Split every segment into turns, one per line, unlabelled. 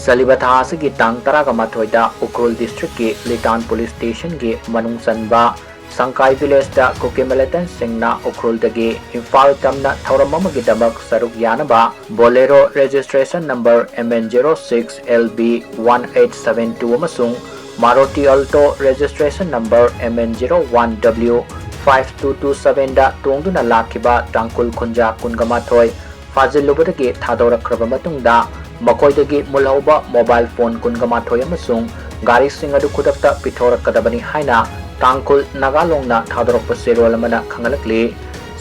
Salibatha asigi tang taraga mathoida Ukhrul district ki Litan police station ki manung sanba Sangkai village da Kuki Militants Singna Ukhrul dagi Imphal tamna thauramamagi damak saruk yanaba Bolero registration number MN06 LB 1872 amasung Maruti Alto registration number MN01W 5227 da tungduna lakiba Tangkhul Khunja Kungamathoi Fazilubadagi Thadorakraba matungda Makoidagi Mulhouba mobile phone Kungamathoi amasung Gari Singadu Kudakta Pithorakadabani haina Tangkhul Nagalongna Thadorakpa Serol amana khangalakli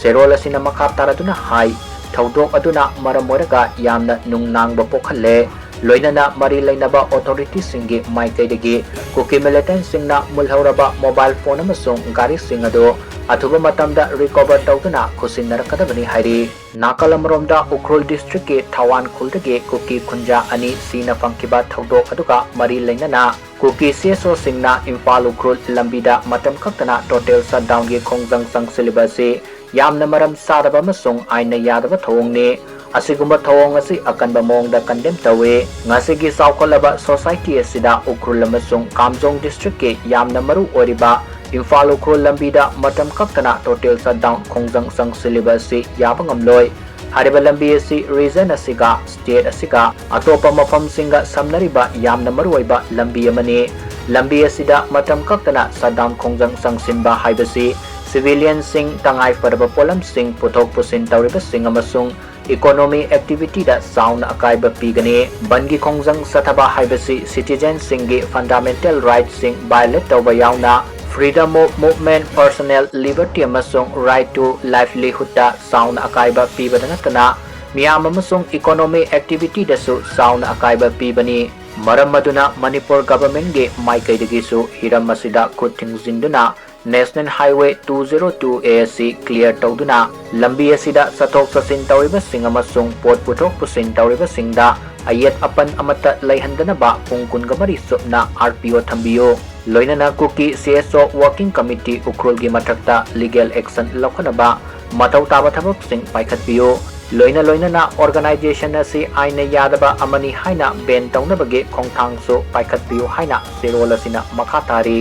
Serol asina makha taraduna hai Thaudok aduna maramoraga yamna nungnangba pokhalle Loinana mari lainaba authority singi maikaidagi Kuki Militants Singna mulhauraba mobile phone amasung gari singado athuba matamda recover tawduna khusinnarakadabani hairi Nakalamromda Ukhrul district ki Thawan Khuldagi Kuki Khunja ani sina pangkiba thaudok aduga mari lainana Kuki CSO Singna Imphal Ukhrul lambida matam khaktana total shutdown gi khongjang sang silibasi yamna maram saraba amasung aina yadaba thawongni Asigumba thawong asi akanba mongda condemn tawe ngasigi saukolaba society asida Ukhrul amasung Kamjong district ki yamna maru oriba Imphal Ukhrul lambida matam kaktana total shutdown khongjang sang silibasi yabangamloi hariba lambi asi region asiga state asiga atopa mafam singa samnariba yamna maru oiba lambi amani lambi asida matam kaktana shutdown khongjang sang sinba haibasi civilian sing tangai farba polam sing puthok pusin tawriba sing amasung economy activity da sound akaiba pigani bangi khongjang sathaba haibasi citizen singi fundamental rights sing violate tawba yauna freedom of movement personal liberty amasung right to livelihood da sound akaiba pibadana kana miyam amasung economy activity da su sound akaiba pibani maram maduna Manipur government ge maikaidagi su hiram masida khuthingjinduna National Highway 202 ASC clear tawduna lambi asida sathok sasin tawriba sing amasung pot puthok pusin tawriba singda ayat apan amata laihandanaba pung kungamari supna RPO thambiyo loinana Kuki CSO working committee Ukhrul gi mathakta legal action lokhanaba matau taba thabak sing paikhatbiyo loinana organization asi aina yadaba amani haina ben tawnabage khongthang so paikhatbiyo haina serol asina makha tari